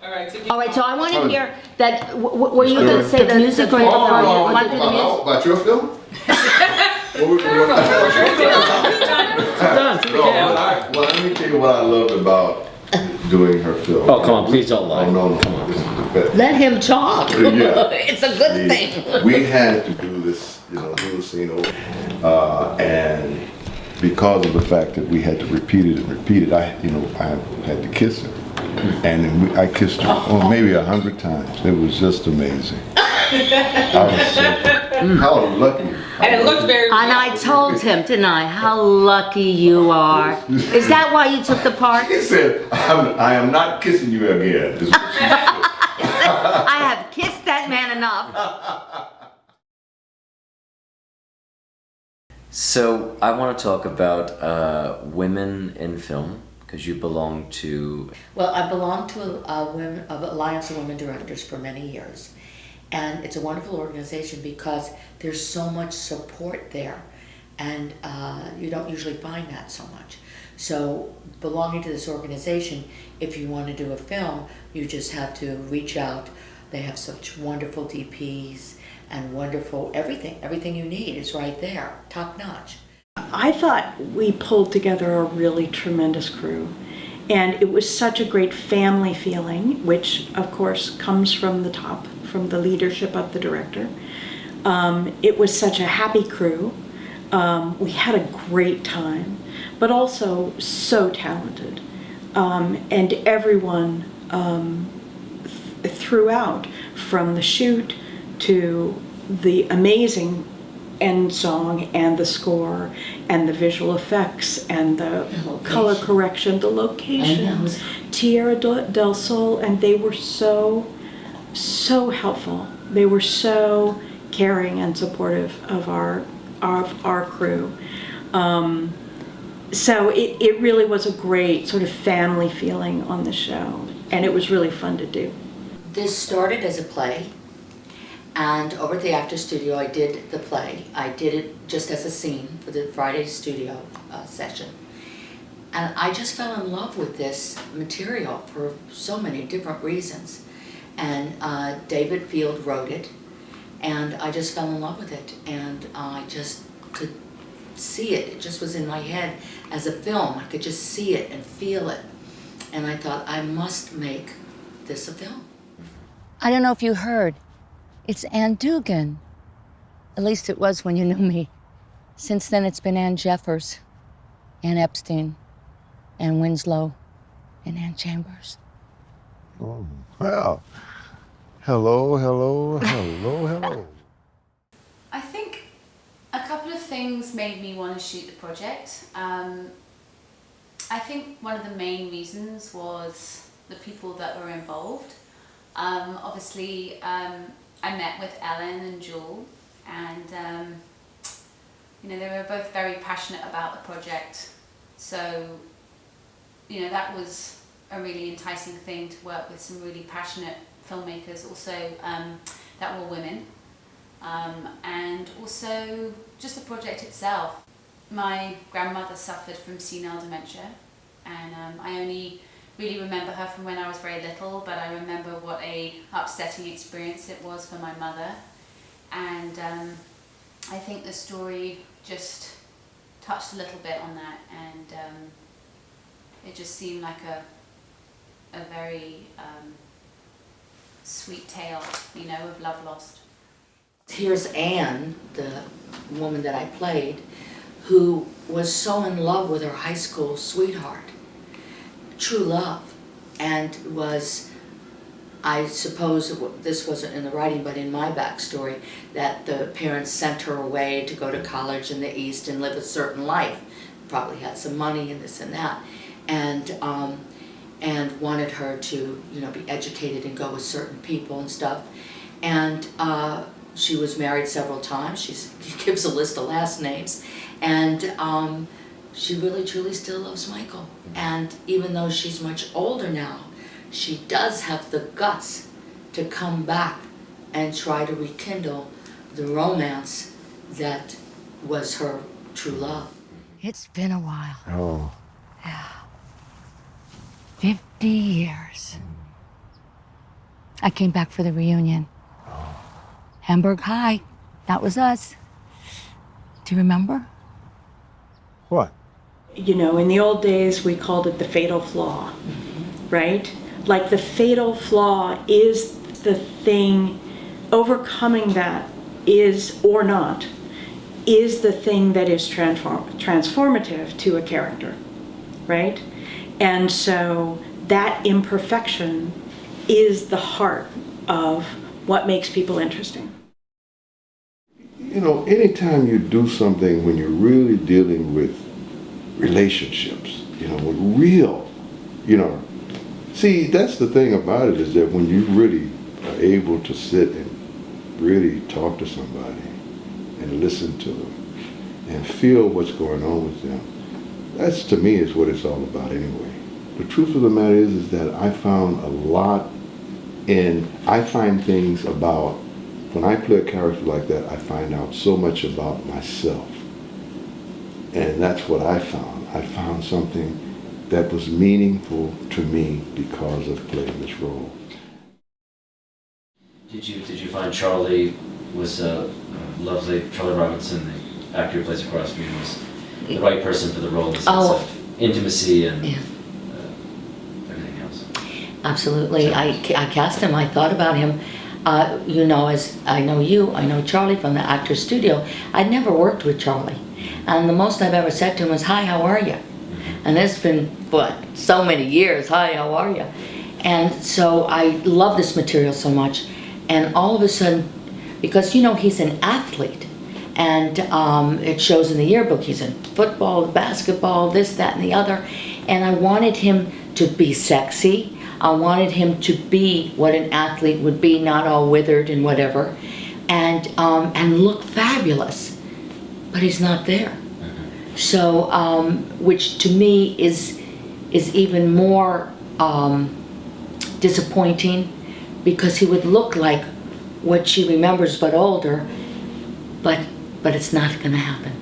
All right, so I want to hear that. Were you going to say the music or you want to do the music? About your film? Well, let me tell you what I loved about doing her film. Oh, come on, please don't lie. Oh, no. Come on. This is the best. Let him talk. Yeah. It's a good thing. We had to do this, do the scene over. And because of the fact that we had to repeat it, I had to kiss her. And then I kissed her maybe 100 times. It was just amazing. I was so, how lucky. And it looked very real. And I told him, didn't I, how lucky you are. Is that why you took the part? He said, I am not kissing you again. Is what she said. I have kissed that man enough. So I want to talk about women in film, because you belong to... Well, I belonged to Alliance of Women Directors for many years. And it's a wonderful organization because there's so much support there. And you don't usually find that so much. So belonging to this organization, if you want to do a film, you just have to reach out. They have such wonderful DPs and wonderful everything you need is right there, top notch. I thought we pulled together a really tremendous crew, and it was such a great family feeling, which of course comes from the top, from the leadership of the director. It was such a happy crew. We had a great time, but also so talented, and everyone throughout, from the shoot to the amazing end song and the score and the visual effects and the color correction, the locations, Tierra del Sol, and they were so helpful. They were so caring and supportive of our crew. So it really was a great sort of family feeling on the show, and it was really fun to do. This started as a play. And over at the Actors Studio, I did the play. I did it just as a scene for the Friday studio session. And I just fell in love with this material for so many different reasons. And David Field wrote it, and I just fell in love with it. And I just could see it. It just was in my head as a film. I could just see it and feel it. And I thought, I must make this a film. I don't know if you heard. It's Ann Dugan. At least it was when you knew me. Since then, it's been Ann Jeffers, Ann Epstein, Ann Winslow, and Ann Chambers. Oh, well, hello. I think a couple of things made me want to shoot the project. I think one of the main reasons was the people that were involved. Obviously, I met with Ellen and Jewel, and they were both very passionate about the project. So, that was a really enticing thing to work with some really passionate filmmakers, also that were women, and also just the project itself. My grandmother suffered from senile dementia, and I only really remember her from when I was very little, but I remember what a upsetting experience it was for my mother. And I think the story just touched a little bit on that, and it just seemed like a very sweet tale, of love lost. Here's Anne, the woman that I played, who was so in love with her high school sweetheart. True love, and was, I suppose this wasn't in the writing, but in my backstory, that the parents sent her away to go to college in the East and live a certain life. Probably had some money and this and that, and wanted her to, be educated and go with certain people and stuff. And she was married several times. She gives a list of last names, and she really truly still loves Michael. And even though she's much older now, she does have the guts to come back and try to rekindle the romance that was her true love. It's been a while. Oh. Yeah. 50 years. I came back for the reunion. Hamburg High, that was us. Do you remember? What? You know, in the old days, we called it the fatal flaw, right? Like the fatal flaw is the thing, overcoming that is, or not, is the thing that is transformative to a character, right? And so that imperfection is the heart of what makes people interesting. You know, anytime you do something when you're really dealing with relationships, you know, with real, you know, see, that's the thing about it, is that when you really are able to sit and really talk to somebody and listen to them and feel what's going on with them, that's, to me, is what it's all about anyway. The truth of the matter is that I found a lot I find things about, when I play a character like that, I find out so much about myself. And that's what I found. I found something that was meaningful to me because of playing this role. Did you find Charlie was lovely? Charlie Robinson, the actor who plays across from you, was the right person for the role in the sense of intimacy and everything else? Absolutely. I cast him. I thought about him. You know, as I know you, I know Charlie from the Actors Studio. I'd never worked with Charlie. And the most I've ever said to him was, "Hi, how are you?" And it's been, what, so many years. "Hi, how are you?" And so I love this material so much. And all of a sudden, because, you know, he's an athlete, and it shows in the yearbook, he's in football, basketball, this, that, and the other. And I wanted him to be sexy. I wanted him to be what an athlete would be, not all withered and whatever, and look fabulous. But he's not there. So, which to me is even more disappointing, because he would look like what she remembers but older, but it's not going to happen.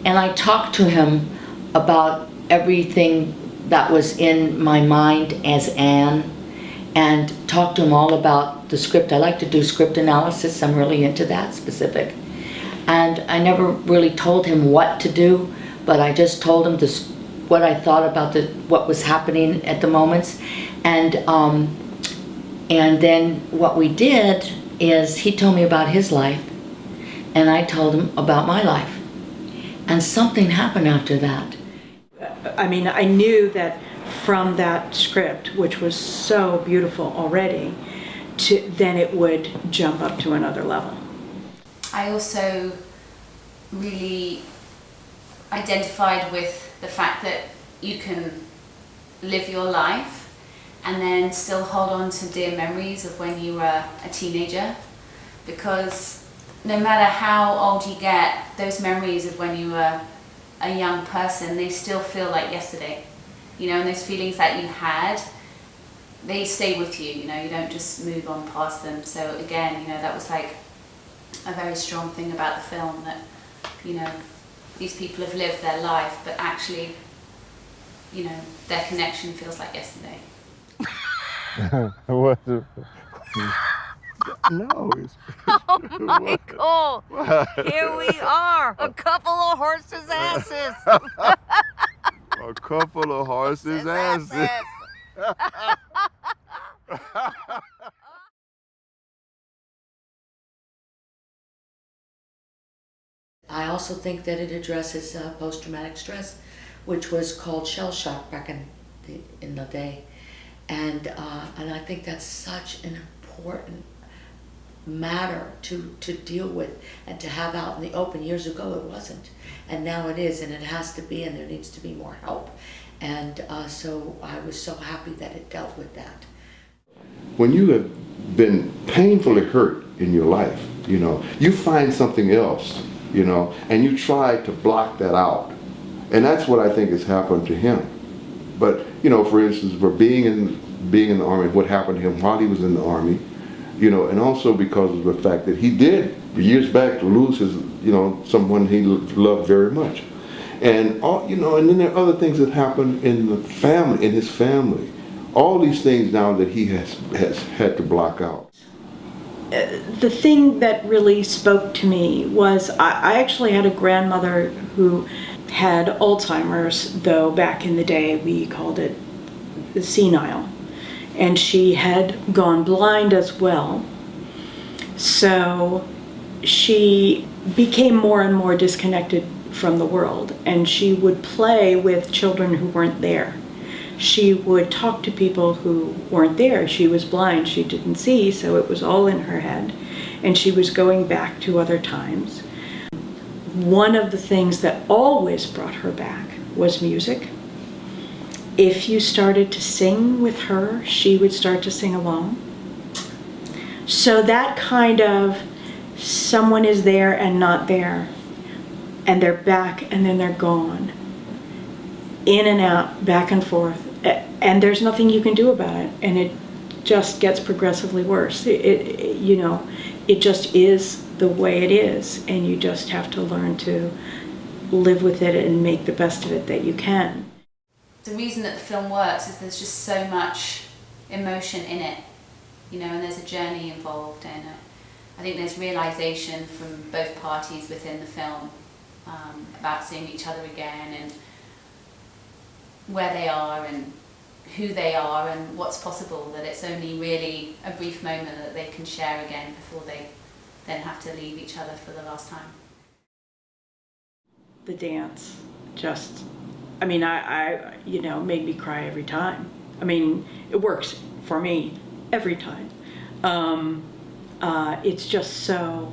And I talked to him about everything that was in my mind as Anne, and talked to him all about the script. I like to do script analysis. I'm really into that, specific. And I never really told him what to do, but I just told him this, what I thought about what was happening at the moments. And then what we did is he told me about his life, and I told him about my life. And something happened after that. I mean, I knew that from that script, which was so beautiful already, then it would jump up to another level. I also really identified with the fact that you can live your life and then still hold on to dear memories of when you were a teenager, because no matter how old you get, those memories of when you were a young person, they still feel like yesterday, you know, and those feelings that you had, they stay with you, you know, you don't just move on past them. So again, you know, that was like a very strong thing about the film, that, you know, these people have lived their life, but actually, you know, their connection feels like yesterday. What? No, it's... Oh, Michael! Here we are, a couple of horses' asses. A couple of horses' asses. I also think that it addresses post-traumatic stress, which was called shell shock back in the day. And I think that's such an important matter to deal with and to have out in the open. Years ago it wasn't, and now it is, and it has to be, and there needs to be more help. And so I was so happy that it dealt with that. When you have been painfully hurt in your life, you know, you find something else, you know, and you try to block that out. And that's what I think has happened to him. But, you know, for instance, for being in the Army, what happened to him while he was in the Army, you know, and also because of the fact that he did, years back, lose his, you know, someone he loved very much. And, all, you know, and then there are other things that happened in the family, in his family, all these things now that he has had to block out. The thing that really spoke to me was I actually had a grandmother who had Alzheimer's, though back in the day we called it senile, and she had gone blind as well. So she became more and more disconnected from the world, and she would play with children who weren't there. She would talk to people who weren't there. She was blind, she didn't see, so it was all in her head. And she was going back to other times. One of the things that always brought her back was music. If you started to sing with her, she would start to sing along. So that kind of someone is there and not there, and they're back and then they're gone. In and out, back and forth, and there's nothing you can do about it, and it just gets progressively worse. It just is the way it is, and you just have to learn to live with it and make the best of it that you can. The reason that the film works is there's just so much emotion in it, and there's a journey involved, and I think there's realization from both parties within the film about seeing each other again and where they are and who they are and what's possible, that it's only really a brief moment that they can share again before they then have to leave each other for the last time. The dance just, I made me cry every time. It works for me every time. It's just so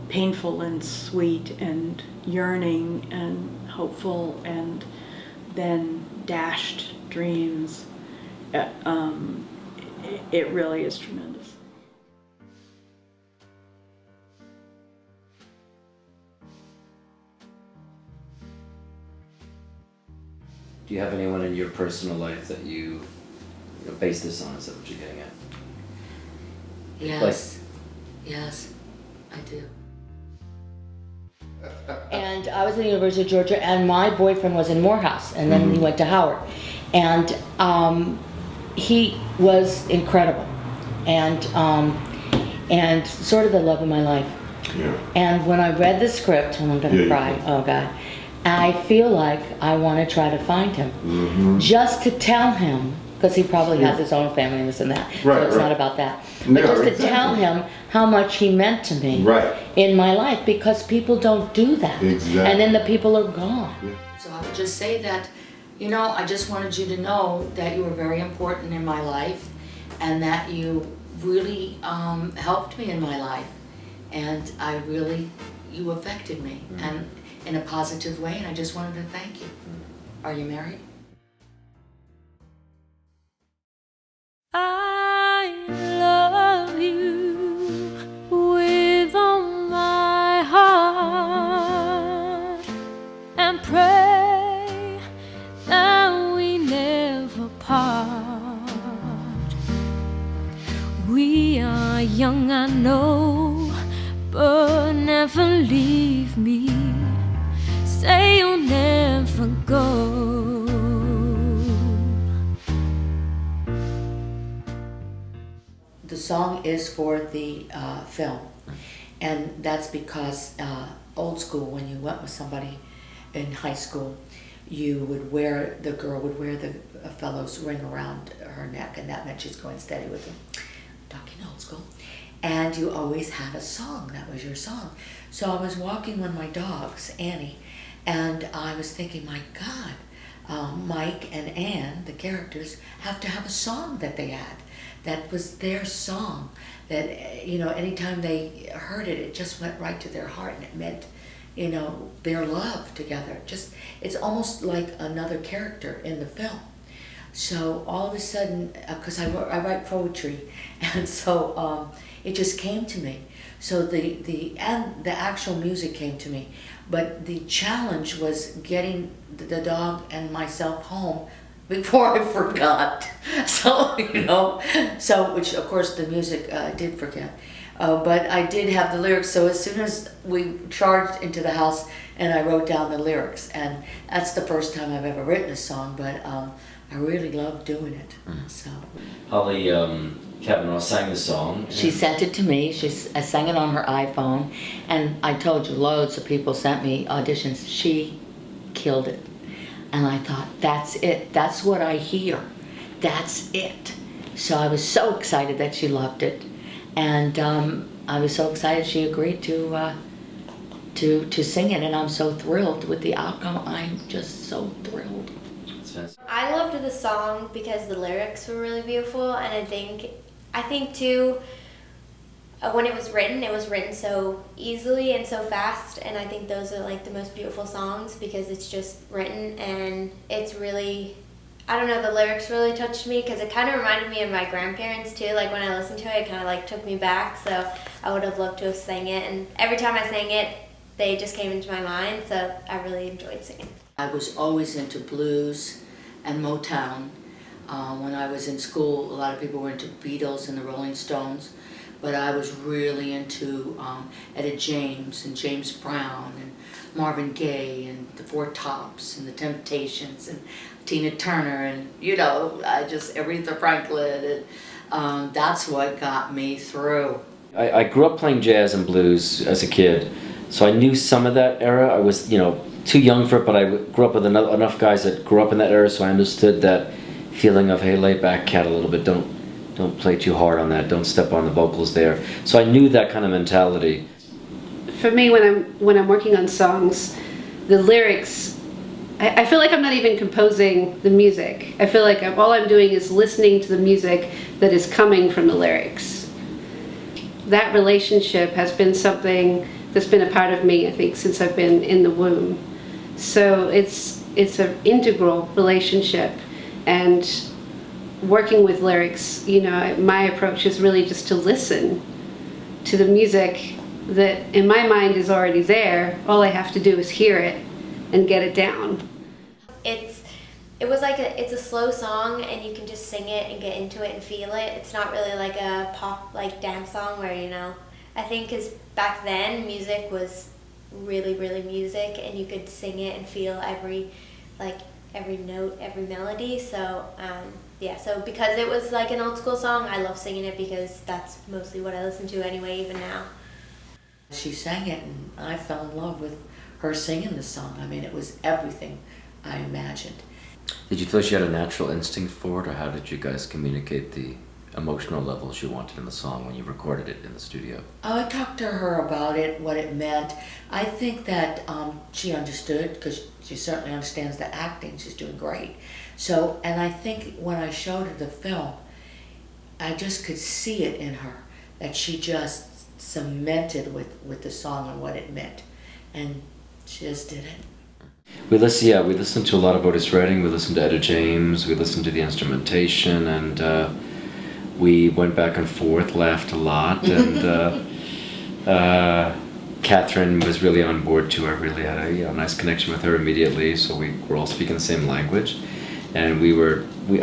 painful and sweet and yearning and hopeful, and then dashed dreams. It really is tremendous. Do you have anyone in your personal life that you base this on? Is that what you're getting at? Yes. Yes, I do. And I was at the University of Georgia, and my boyfriend was in Morehouse, and then he went to Howard. And he was incredible, and sort of the love of my life. Yeah. And when I read the script, and I'm gonna cry, oh God, I feel like I want to try to find him, just to tell him, because he probably has his own family and this and that, so it's not about that. But just to tell him how much he meant to me in my life, because people don't do that. Exactly. And then the people are gone. So I would just say that, I just wanted you to know that you were very important in my life, and that you really helped me in my life, and you affected me, and in a positive way, and I just wanted to thank you. Are you married? I love you with all my heart, and pray that we never part. We are young, I know, but never leave me. Say you'll never go. The song is for the film, and that's because old school, when you went with somebody in high school, the girl would wear the fellow's ring around her neck, and that meant she's going steady with him. Talking old school. And you always had a song, that was your song. So I was walking with my dogs, Annie, and I was thinking, my God, Mike and Ann, the characters, have to have a song that they had. That was their song, that, anytime they heard it, it just went right to their heart, and it meant, their love together. It's almost like another character in the film. So all of a sudden, because I write poetry, and so it just came to me. So the actual music came to me, but the challenge was getting the dog and myself home before I forgot. So, which of course the music did forget. But I did have the lyrics, so as soon as we charged into the house, and I wrote down the lyrics, and that's the first time I've ever written a song, but I I really loved doing it. So Holly Kavanaugh sang the song. she sent it to me. I sang it on her iPhone, and I told you loads of people sent me auditions. She killed it, and I thought, that's it. That's what I hear. That's it. So I was so excited that she loved it, and I was so excited she agreed to sing it, and I'm so thrilled with the outcome. I'm just so thrilled. I loved the song because the lyrics were really beautiful, and I think too, when it was written so easily and so fast, and I think those are like the most beautiful songs because it's just written and it's really, I don't know, the lyrics really touched me because it kind of reminded me of my grandparents too. Like when I listened to it, it kind of like took me back, so I would have loved to have sang it, and every time I sang it, they just came into my mind, so I really enjoyed singing. I was always into blues and Motown. When I was in school, a lot of people were into Beatles and the Rolling Stones, but I was really into Etta James and James Brown and Marvin Gaye and the Four Tops and the Temptations and Tina Turner and, Aretha Franklin, and that's what got me through. I grew up playing jazz and blues as a kid, so I knew some of that era. I was, too young for it, but I grew up with enough guys that grew up in that era, so I understood that feeling of, hey, lay back, cat, a little bit. Don't play too hard on that. Don't step on the vocals there. So I knew that kind of mentality. For me, when I'm working on songs, the lyrics, I feel like I'm not even composing the music. I feel like all I'm doing is listening to the music that is coming from the lyrics. That relationship has been something that's been a part of me, I think, since I've been in the womb. So it's an integral relationship, and working with lyrics, my approach is really just to listen to the music that in my mind is already there. All I have to do is hear it and get it down. It's a slow song, and you can just sing it and get into it and feel it. It's not really like a pop, like dance song where, I think because back then music was really, really music, and you could sing it and feel every note, every melody. So so because it was like an old school song, I love singing it because that's mostly what I listen to anyway, even now. She sang it, and I fell in love with her singing the song. I mean, it was everything I imagined. Did you feel she had a natural instinct for it, or how did you guys communicate the emotional levels you wanted in the song when you recorded it in the studio? I talked to her about it, what it meant. I think that she understood, because she certainly understands the acting. She's doing great. So, and I think when I showed her the film, I just could see it in her, that she just cemented with the song and what it meant. And she just did it. We listened to a lot of Otis Redding, we listened to Etta James, we listened to the instrumentation, and we went back and forth, laughed a lot, and Catherine was really on board too. I really had a nice connection with her immediately, so we were all speaking the same language. And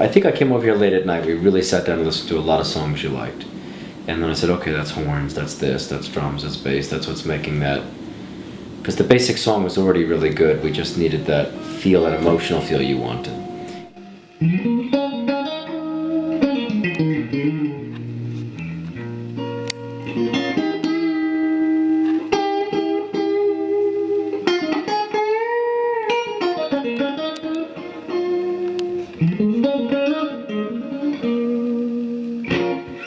I think I came over here late at night, we really sat down and listened to a lot of songs you liked. And then I said, okay, that's horns, that's this, that's drums, that's bass, that's what's making that. Because the basic song was already really good, we just needed that feel, that emotional feel you wanted.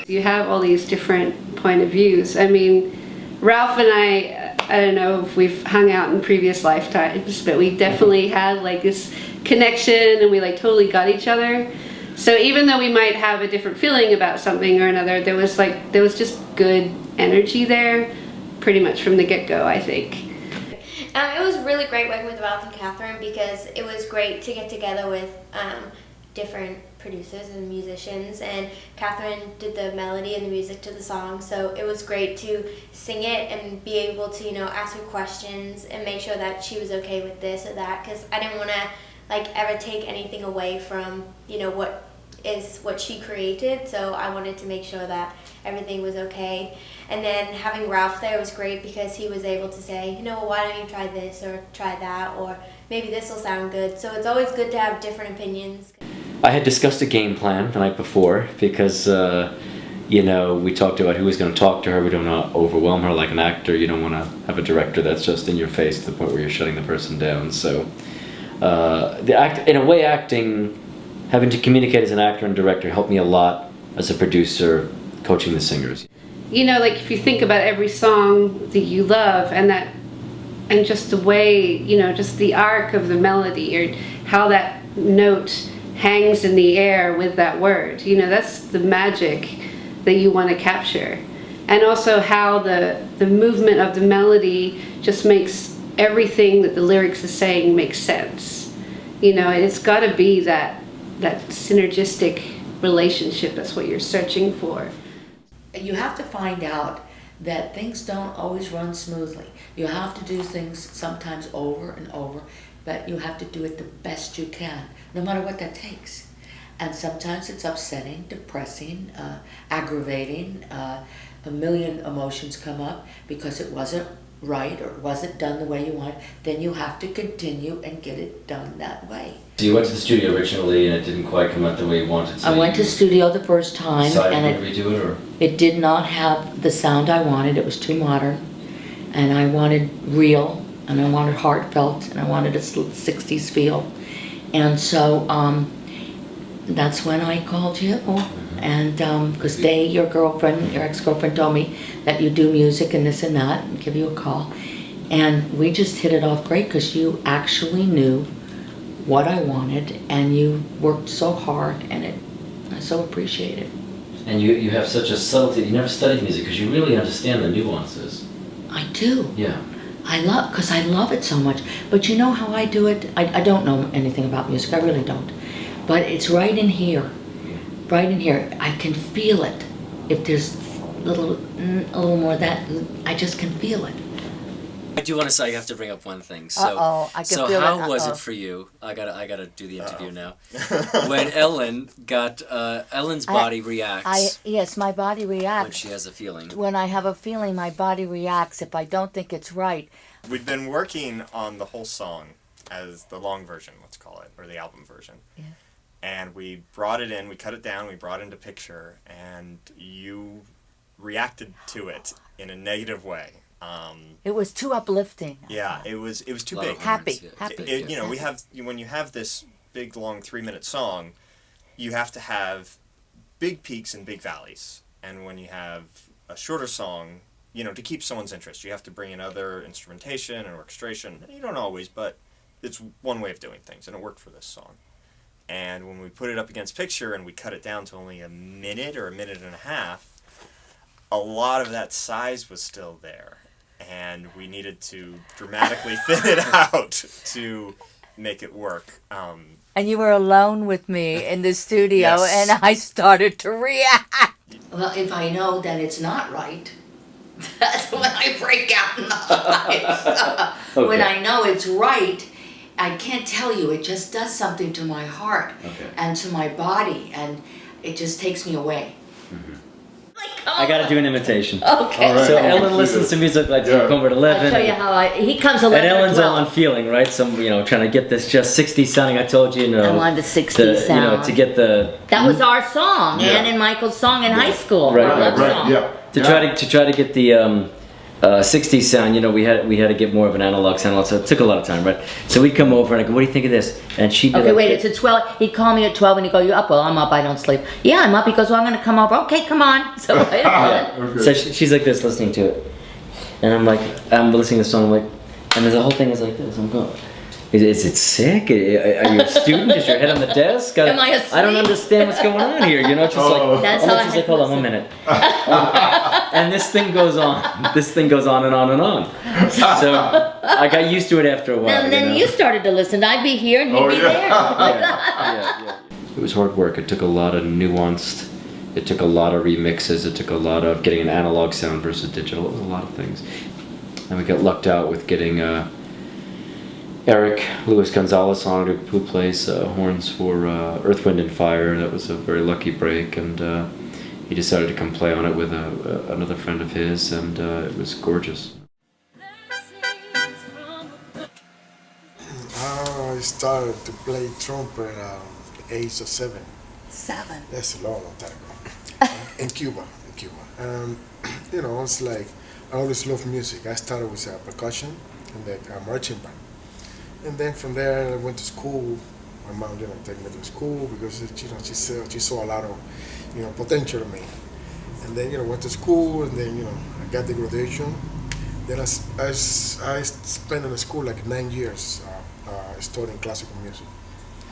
You have all these different point of views. I mean, Ralph and I don't know if we've hung out in previous lifetimes, but we definitely had like this connection, and we like totally got each other. So even though we might have a different feeling about something or another, there was just good energy there pretty much from the get-go, I think. It was really great working with Ralph and Catherine because it was great to get together with different producers and musicians, and Catherine did the melody and the music to the song, so it was great to sing it and be able to ask her questions and make sure that she was okay with this or that, because I didn't want to ever take anything away from what she created, so I wanted to make sure that everything was okay. And then having Ralph there was great because he was able to say, why don't you try this or try that, or maybe this will sound good. So it's always good to have different opinions. I had discussed a game plan the night before because, we talked about who was going to talk to her. We don't want to overwhelm her like an actor. You don't want to have a director that's just in your face to the point where you're shutting the person down. So, in a way, acting, having to communicate as an actor and director helped me a lot as a producer, coaching the singers. Like if you think about every song that you love and just the way, just the arc of the melody or how that note hangs in the air with that word, that's the magic that you want to capture. And also how the movement of the melody just makes everything that the lyrics is saying make sense. It's got to be that synergistic relationship. That's what you're searching for. You have to find out that things don't always run smoothly. You have to do things sometimes over and over, but you have to do it the best you can, no matter what that takes. And sometimes it's upsetting, depressing, aggravating. A million emotions come up because it wasn't right or wasn't done the way you want. Then you have to continue and get it done that way. So you went to the studio originally and it didn't quite come out the way you wanted. So I went to studio the first time and redo it, or? It did not have the sound I wanted. It was too modern. And I wanted real, and I wanted heartfelt, and I wanted a 60s feel. And so that's when I called you. And because your ex-girlfriend told me that you do music and this and that, and give you a call. And we just hit it off great because you actually knew what I wanted, and you worked so hard, and I so appreciate it. And you have such a subtlety. You never studied music because you really understand the nuances. I do. Yeah. Because I love it so much. But you know how I do it? I don't know anything about music. I really don't. But it's right in here. Right in here. I can feel it. If there's a little more of that, I just can feel it. I do want to say, I have to bring up one thing. I can feel it. How was it for you? I gotta do the interview now. When Ellen got Ellen's body reacts. Yes, my body reacts. When she has a feeling. When I have a feeling, my body reacts. If I don't think it's right. We've been working on the whole song as the long version, let's call it, or the album version. Yeah. And we brought it in, we cut it down, we brought it into picture, and you reacted to it in a negative way. It was too uplifting. Yeah, it was too big. Happy. When you have this big long 3-minute song, you have to have big peaks and big valleys. And when you have a shorter song, to keep someone's interest, you have to bring in other instrumentation and orchestration. You don't always, but it's one way of doing things, and it worked for this song. And when we put it up against picture and we cut it down to only a minute or a minute and a half, a lot of that size was still there. And we needed to dramatically thin it out to make it work. And you were alone with me in the studio, Yes. and I started to react. Well, if I know that it's not right, that's when I break out in the hives. Okay. When I know it's right, I can't tell you, it just does something to my heart and to my body, and it just takes me away. Mm-hmm. I gotta do an imitation. Okay. So Ellen listens to music like Home at 11. I'll show you how he comes 11 And Ellen's or all 12. on feeling, right? Some, trying to get this just 60s sounding. I told you, I wanted the 60s sound. to get the That was our song, Ann and Michael's song in high school. Right, our love right, song. to try to get the 60s sound. We had to get more of an analog sound. So it took a lot of time, right? So we'd come over and I go, "What do you think of this?" And she'd be Okay, like, wait, it's at 12. He'd call me at 12 and he'd go, "You up?" "Well, I'm up, I don't sleep." "Yeah, I'm up." He goes, "Well, I'm going to come over." "Okay, come on." So, So she's like this, listening to it, and I'm listening to the song, and the whole thing is like this. I'm going, is it sick? Are you a student? Is your head on the desk? Am I asleep? I don't understand what's going on here. It's just like, That's and how then I she's had like, hold on to 1 minute. And this thing goes on. This thing goes on and on and on. So I got used to it after a while. And then you started to listen. I'd be here and he'd be there. Yeah. It was hard work. It took a lot of nuanced. It took a lot of remixes. It took a lot of getting an analog sound versus digital. It was a lot of things. And we got lucked out with getting Eric Luis Gonzalez on who plays horns for Earth, Wind and Fire. That was a very lucky break, and he decided to come play on it with another friend of his, and it was gorgeous. I started to play trumpet age of 7. 7. That's a long time ago. In Cuba. You know, it's like I always loved music. I started with percussion and then marching band. And then from there I went to school. My mom didn't take me to school because she saw a lot of potential in me. And then went to school, and then I got the graduation. Then I spent in the school like 9 years studying classical music.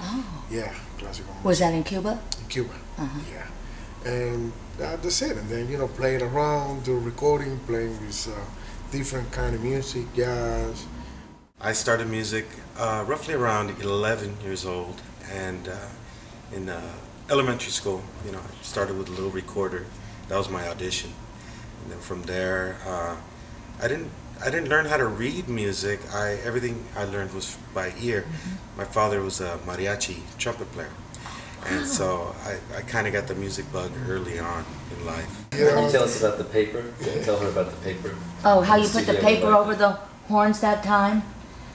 Oh. Yeah, classical music. Was that in Cuba? In Cuba. Uh-huh. Yeah. And that's it. And then playing around, do recording, playing with different kind of music, jazz. I started music roughly around 11 years old, and in elementary school, I started with a little recorder. That was my audition, and then from there, I didn't learn how to read music. Everything I learned was by ear. Mm-hmm. My father was a mariachi trumpet player, and so I kind of got the music bug early on in life. Can you tell us about the paper? Tell her about the paper. Oh, how you put the paper over the horns that time?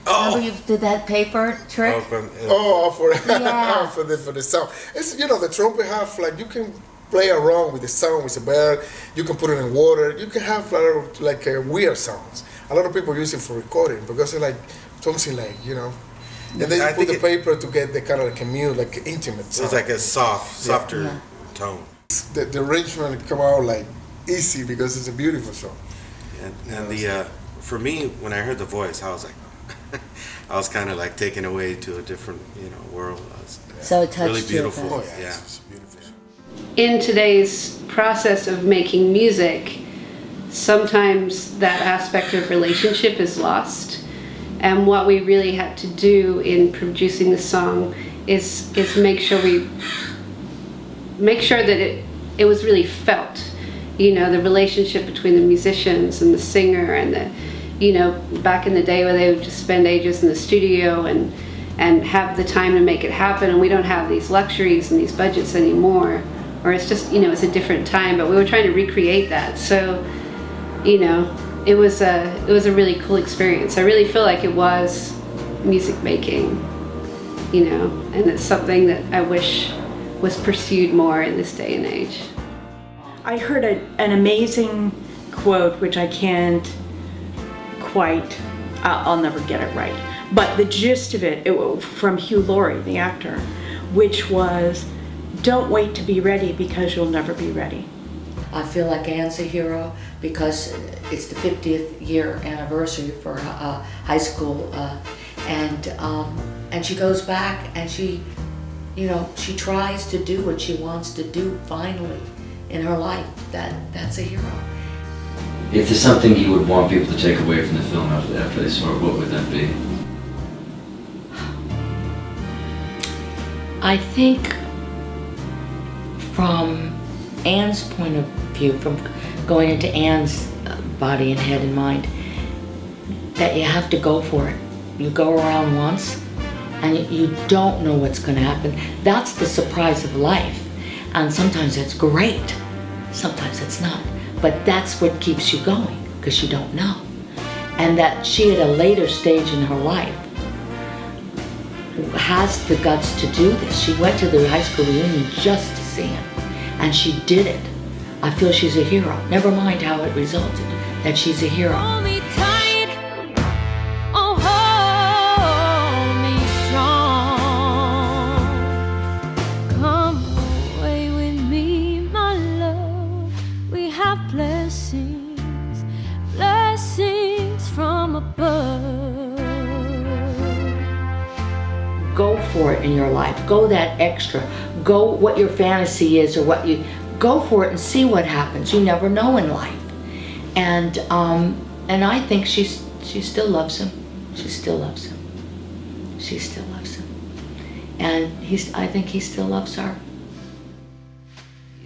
Oh. Remember you did that paper trick? For the sound. It's the trumpet have like you can play around with the sound with the bell. You can put it in water. You can have like weird sounds. A lot of people use it for recording because it's like something like And then you put the paper to get the kind of like a mute, like intimate sound. It's like a softer tone. The arrangement come out like easy because it's a beautiful song. And for me, when I heard the voice, I was like. I was kind of like taken away to a different, world. So it touched really beautiful. you. Oh yeah, it's beautiful. In today's process of making music, sometimes that aspect of relationship is lost. And what we really had to do in producing the song is make sure that it was really felt. The relationship between the musicians and the singer and the back in the day where they would just spend ages in the studio and have the time to make it happen, and we don't have these luxuries and these budgets anymore, or it's just it's a different time, but we were trying to recreate that. So it was a really cool experience. I really feel like it was music making, and it's something that I wish was pursued more in this day and age. I heard an amazing quote, which I can't quite, I'll never get it right, but the gist of it from Hugh Laurie, the actor, which was, don't wait to be ready because you'll never be ready. I feel like Anne's a hero because it's the 50th year anniversary for high school, and she goes back and she tries to do what she wants to do finally in her life. That's a hero. If there's something you would want people to take away from the film after they saw it, what would that be? I think from Anne's point of view, from going into Anne's body and head and mind, that you have to go for it. You go around once and you don't know what's going to happen. That's the surprise of life. And sometimes that's great, sometimes it's not. But that's what keeps you going, because you don't know. And that she at a later stage in her life has the guts to do this. She went to the high school reunion just to see him, and she did it. I feel she's a hero. Never mind how it resulted, that she's a hero. Hold me tight, oh hold me strong. Come away with me, my love. We have blessings, blessings from above. Go for it in your life. Go that extra. Go what your fantasy is, or what you go for it and see what happens. You never know in life. And I think she still loves him. She still loves him. She still loves him. And I think he still loves her.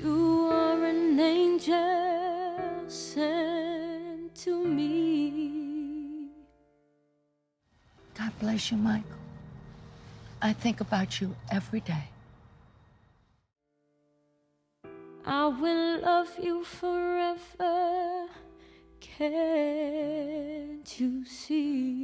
You are an angel sent to me. God bless you, Michael. I think about you every day. I will love you forever. Can't you see?